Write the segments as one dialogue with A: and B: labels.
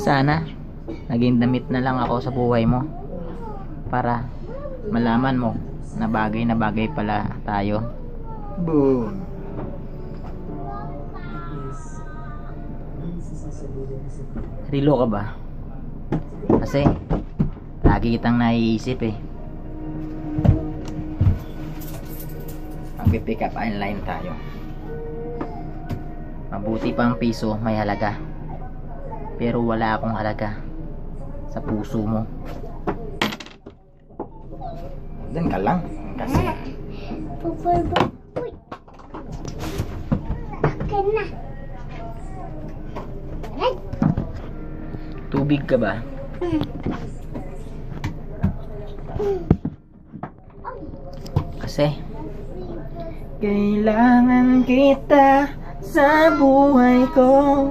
A: Sana naging damit na lang ako sa buhay mo para malaman mo na bagay pala tayo. Boom. Rilo ka ba? Kasi lagi kitang naiisip eh. Magpipick up line tayo. Mabuti pa ang piso may halaga, pero wala akong halaga sa puso mo. Diyan ka lang kasi
B: Uy. Akin na. Aray.
A: tubig ka ba? Kasi kailangan kita sa buhay ko,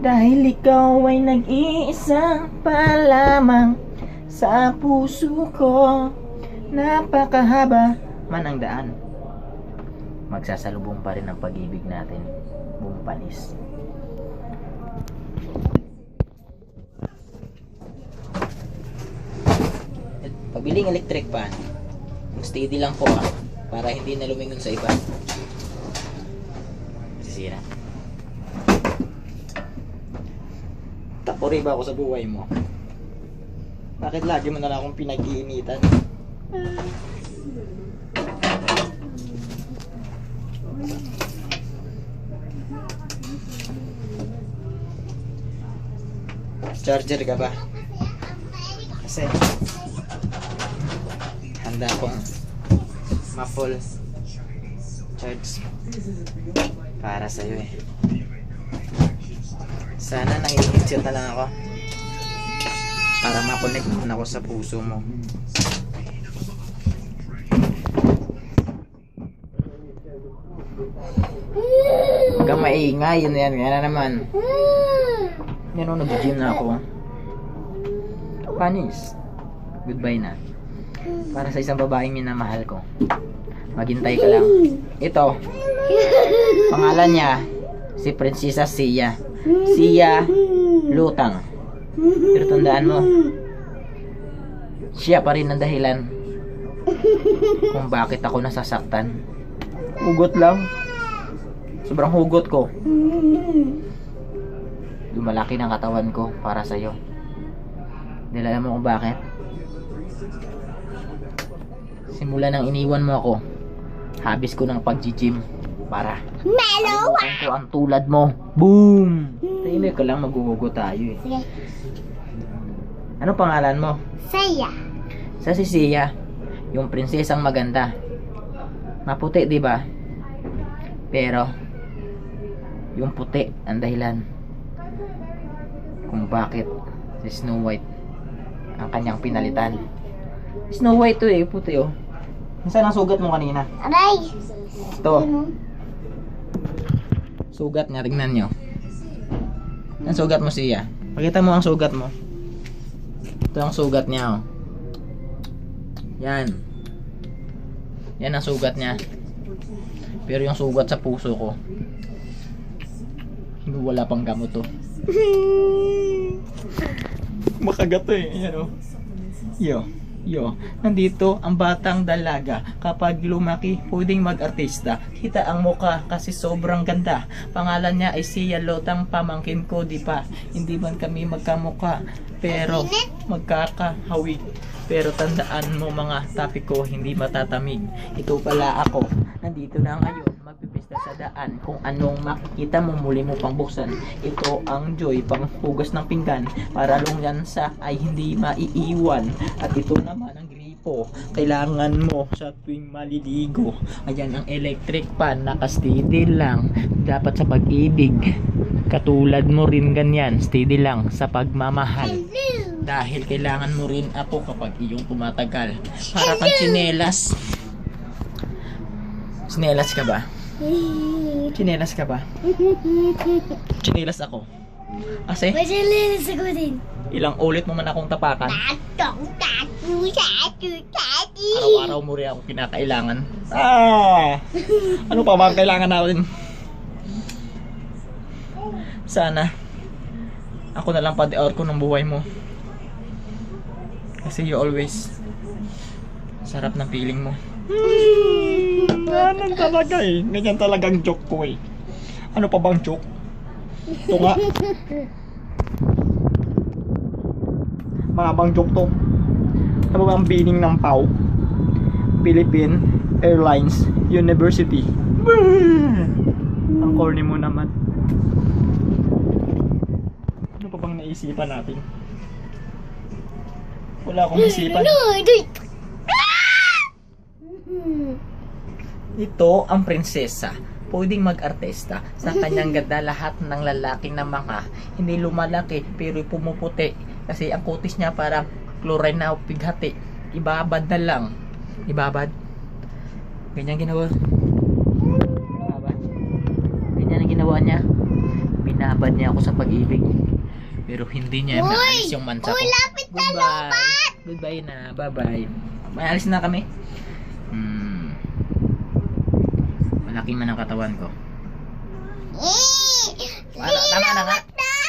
A: dahil ikaw ay nag-iisa pa lamang sa puso ko. Napakahaba man ang daan, magsasalubong pa rin ang pag-ibig natin, bumpanis. Pabiling electric pan, steady lang po para hindi na lumingon sa iba. Sisira. Tapori ba ako sa buhay mo? Bakit lagi mo na lang akong pinag-iinitan? Charger ka ba? Kasi handa akong ma-full charge para sa'yo eh. Sana nang-i-headset na lang ako para ma-connect naman ako sa puso mo. Huwag kang maingay, yun na naman. Yan o, nag-gym na ako. Panis, goodbye na. Para sa isang babaeng minamahal ko, maghintay ka lang. Ito, pangalan niya si Prinsesa Sia. Sia Lutang. Pero tandaan mo, siya pa rin ang dahilan kung bakit ako nasasaktan. Hugot lang. Sobrang hugot ko. Lumalaki ng katawan ko para sa'yo. Dahil alam mo kung bakit? Simula nang iniwan mo ako, habis ko ng pag-gym para ayusin ko ang tulad mo. Boom! Tahimik ka lang, maghuhugot tayo eh.
B: Sige.
A: Ano pangalan mo?
B: Saya.
A: Sa si Sia, yung prinsesang maganda. Maputi, di ba? Pero yung puti ang dahilan kung bakit si Snow White ang kanyang pinalitan. Snow White to eh, puti oh. Nasaan ang sugat mo kanina?
B: Aray.
A: Ito. Sugat niya, tingnan nyo. Ang sugat mo siya. Pakita mo ang sugat mo. Ito ang sugat niya oh. Yan. Yan ang sugat niya. Pero yung sugat sa puso ko, wala pang gamot to. Makagat to eh. Ayan oh. Yo, nandito ang batang dalaga. Kapag lumaki, pwedeng mag-artista. Kita ang muka kasi sobrang ganda. Pangalan niya ay Sia Lutang, pamangkin ko, di pa. Hindi man kami magkamuka, pero magkakahawig. Pero tandaan mo mga topic ko, hindi matatamig. Ito pala ako, nandito na ngayon, magpipista sa daan. Kung anong makikita mo, muli mo pang buksan. Ito ang Joy, panghugas ng pinggan, para lungyansa ay hindi maiiwan. At ito naman ang gripo, kailangan mo sa tuwing maliligo. Ayan ang electric pan, naka-steady lang. Dapat sa pag-ibig, katulad mo rin ganyan, steady lang sa pagmamahal. Dahil kailangan mo rin ako kapag iyong tumatagal. Para kang tsinelas. Tsinelas ka ba? Tsinelas ka ba? Tsinelas ako. Kasi
B: Masalinis ako din.
A: ilang ulit mo man akong tapakan. Araw-araw mo rin ako kinakailangan. Ano pa ba kailangan natin? Sana Ako na lang pa-deor ko ng buhay mo. Kasi you always sarap ng feeling mo. Ganun talaga eh. Ganyan talagang joke ko eh. Ano pa bang joke? Ito nga. Mahabang joke to. Ano ba ang meaning ng PAU? Philippine Airlines University. Ang corny mo naman. Ano pa bang naisipan natin? Wala akong isipan. Ito ang prinsesa. Pwedeng mag-artista. Sa kanyang ganda, lahat ng lalaki na mga hindi lumalaki pero pumuputi. Kasi ang kutis niya parang chlorine na pighati. Ibabad na lang. Ibabad. Ganyan ginawa. Ibabad. Ganyan ang ginawa niya. Binabad niya ako sa pag-ibig. Pero hindi niya naalis yung mansa ko.
B: Lapit na
A: Goodbye. Goodbye na. Bye-bye. May alis na kami. Malaki man ang katawan ko. Tama na nga.